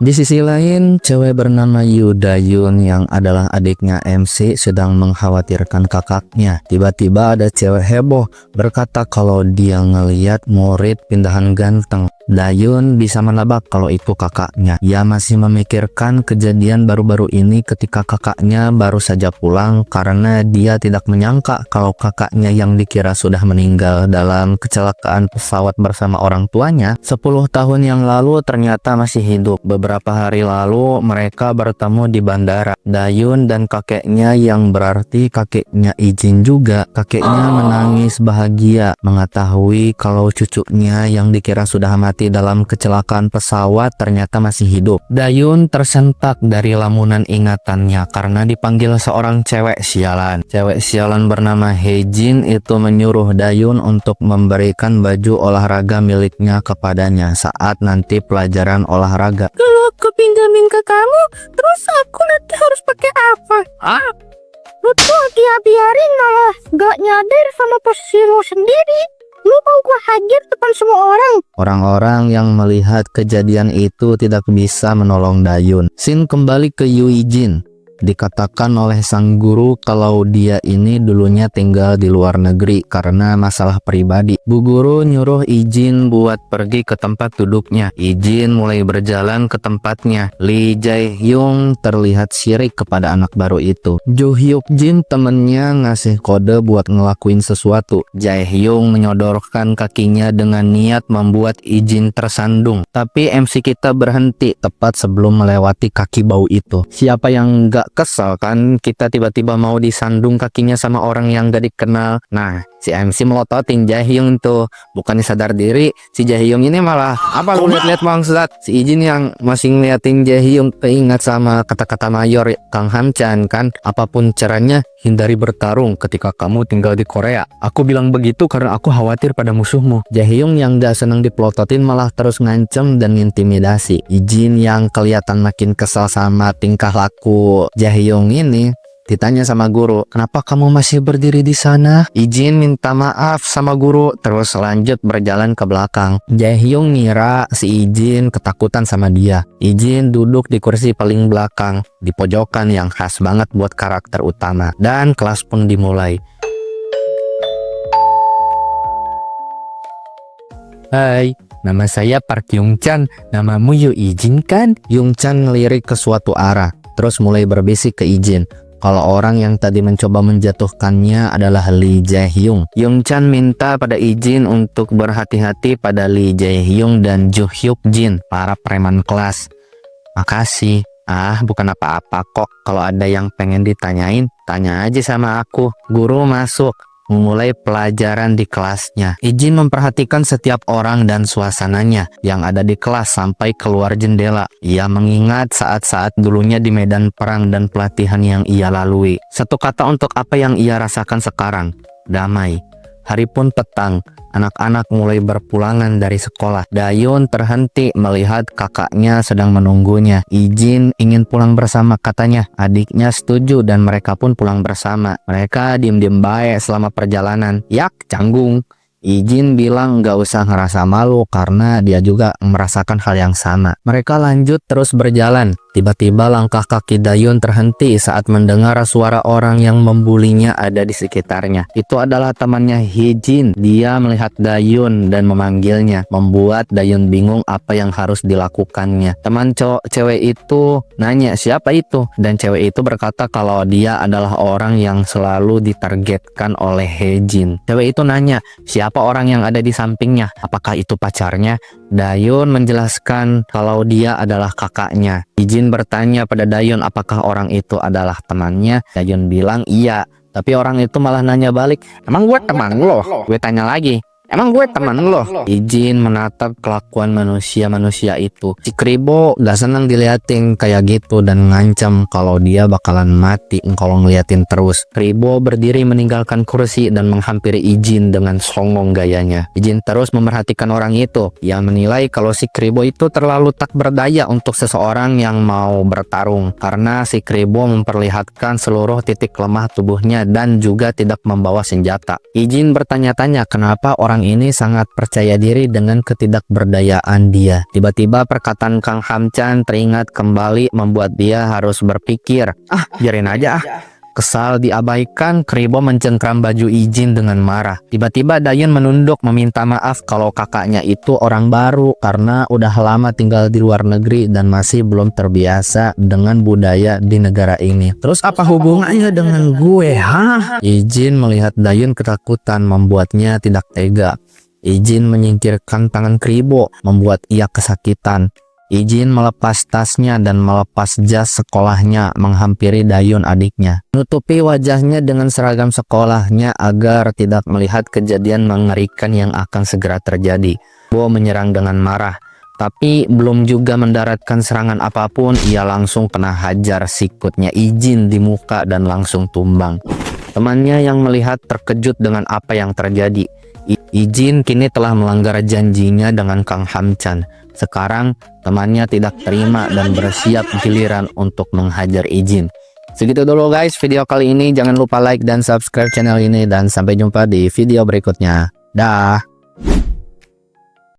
Di sisi lain, cewek bernama Yu Dayun yang adalah adiknya MC sedang mengkhawatirkan kakaknya. Tiba-tiba ada cewek heboh berkata kalau dia ngeliat murid pindahan ganteng. Dayun bisa menebak kalau itu kakaknya. Ia masih memikirkan kejadian baru-baru ini ketika kakaknya baru saja pulang karena dia tidak menyangka kalau kakaknya yang dikira sudah meninggal dalam kecelakaan pesawat bersama orang tuanya 10 tahun yang lalu ternyata masih hidup. Beberapa hari lalu mereka bertemu di bandara. Dayun dan kakeknya yang berarti kakeknya izin juga. Kakeknya menangis bahagia mengetahui kalau cucunya yang dikira sudah mati dalam kecelakaan pesawat ternyata masih hidup. Dayun tersentak dari lamunan ingatannya karena dipanggil seorang cewek sialan. Cewek sialan bernama Hejin itu menyuruh Dayun untuk memberikan baju olahraga miliknya kepadanya saat nanti pelajaran olahraga. Kalau aku pinjamin ke kamu, terus aku nanti harus pakai apa? Lu tuh dia biarin malah gak nyadar sama posisi lu sendiri. Lu mau gua hajar depan semua orang. Orang-orang yang melihat kejadian itu tidak bisa menolong Dayun. Scene kembali ke Yui Jin. Dikatakan oleh sang guru kalau dia ini dulunya tinggal di luar negeri karena masalah pribadi. Bu guru nyuruh Ijin buat pergi ke tempat duduknya. Ijin mulai berjalan ke tempatnya. Lee Jae-hyung terlihat syirik kepada anak baru itu. Jo Hyuk Jin temennya ngasih kode buat ngelakuin sesuatu. Jae-hyung menyodorkan kakinya dengan niat membuat Ijin tersandung. Tapi MC kita berhenti tepat sebelum melewati kaki bau itu. Siapa yang gak kesal kan kita tiba-tiba mau disandung kakinya sama orang yang gak dikenal. Nah, si MC melototin Jaehyung tuh. Bukannya sadar diri, si Jaehyung ini malah apa lu lihat-lihat bangsat. Si Ijin yang masih ngeliatin Jaehyung keingat sama kata-kata mayor Kang Hamchan kan, apapun caranya hindari bertarung ketika kamu tinggal di Korea. Aku bilang begitu karena aku khawatir pada musuhmu. Jaehyung yang gak seneng dipelototin malah terus ngancem dan intimidasi. Ijin yang kelihatan makin kesal sama tingkah laku Jaehyung ini ditanya sama guru, kenapa kamu masih berdiri di sana? Ijin minta maaf sama guru, terus lanjut berjalan ke belakang. Jaehyung ngira si Ijin ketakutan sama dia. Ijin duduk di kursi paling belakang, di pojokan yang khas banget buat karakter utama. Dan kelas pun dimulai. Hai, nama saya Park Yung-chan. Namamu Yu Ijin kan? Yung-chan ngelirik ke suatu arah, terus mulai berbisik ke Ijin kalau orang yang tadi mencoba menjatuhkannya adalah Lee Jae-hyung. Yung-chan minta pada Ijin untuk berhati-hati pada Lee Jae-hyung dan Jo Hyuk Jin, para preman kelas. Makasih. Bukan apa-apa kok. Kalau ada yang pengen ditanyain, tanya aja sama aku. Guru masuk memulai pelajaran di kelasnya. Ijin memperhatikan setiap orang dan suasananya yang ada di kelas sampai keluar jendela. Ia mengingat saat-saat dulunya di medan perang dan pelatihan yang ia lalui. Satu kata untuk apa yang ia rasakan sekarang, damai. Hari pun petang. Anak-anak mulai berpulangan dari sekolah. Dayun terhenti melihat kakaknya sedang menunggunya. Ijin ingin pulang bersama katanya. Adiknya setuju dan mereka pun pulang bersama. Mereka diem-diem baik selama perjalanan. Yak, canggung. Ijin bilang gak usah ngerasa malu karena dia juga merasakan hal yang sama. Mereka lanjut terus berjalan. Tiba-tiba langkah kaki Dayun terhenti saat mendengar suara orang yang membulinya ada di sekitarnya. Itu adalah temannya Hejin. Dia melihat Dayun dan memanggilnya, membuat Dayun bingung apa yang harus dilakukannya. Teman cewek itu nanya siapa itu, dan cewek itu berkata kalau dia adalah orang yang selalu ditargetkan oleh Hejin. Cewek itu nanya siapa orang yang ada di sampingnya, apakah itu pacarnya? Dayun menjelaskan kalau dia adalah kakaknya. Ijin bertanya pada Dayun apakah orang itu adalah temannya. Dayun bilang iya, tapi orang itu malah nanya balik, emang gue teman lo? Gue tanya lagi, emang gue teman lo? Ijin menatap kelakuan manusia-manusia itu. Si Kribo gak senang diliatin kayak gitu dan ngancam kalau dia bakalan mati kalau ngeliatin terus. Kribo berdiri meninggalkan kursi dan menghampiri Ijin dengan songong gayanya. Ijin terus memerhatikan orang itu. Ia menilai kalau si Kribo itu terlalu tak berdaya untuk seseorang yang mau bertarung karena si Kribo memperlihatkan seluruh titik lemah tubuhnya dan juga tidak membawa senjata. Ijin bertanya-tanya kenapa orang Orang ini sangat percaya diri dengan ketidakberdayaan dia. Tiba-tiba perkataan Kang Hamchan teringat kembali membuat dia harus berpikir, biarin aja ah. Kesal diabaikan, Kribo mencengkram baju Ijin dengan marah. Tiba-tiba Dayun menunduk meminta maaf kalau kakaknya itu orang baru karena udah lama tinggal di luar negeri dan masih belum terbiasa dengan budaya di negara ini. Terus apa hubungannya dengan gue, ha? Ijin melihat Dayun ketakutan membuatnya tidak tega. Ijin menyingkirkan tangan Kribo membuat ia kesakitan. Ijin melepas tasnya dan melepas jas sekolahnya menghampiri Dayun adiknya. Menutupi wajahnya dengan seragam sekolahnya agar tidak melihat kejadian mengerikan yang akan segera terjadi. Bo menyerang dengan marah, tapi belum juga mendaratkan serangan apapun, ia langsung kena hajar sikutnya Ijin di muka dan langsung tumbang. Temannya yang melihat terkejut dengan apa yang terjadi. Ijin kini telah melanggar janjinya dengan Kang Hamchan. Sekarang temannya tidak terima dan bersiap giliran untuk menghajar Ijin. Segitu dulu guys video kali ini. Jangan lupa like dan subscribe channel ini dan sampai jumpa di video berikutnya. Dah.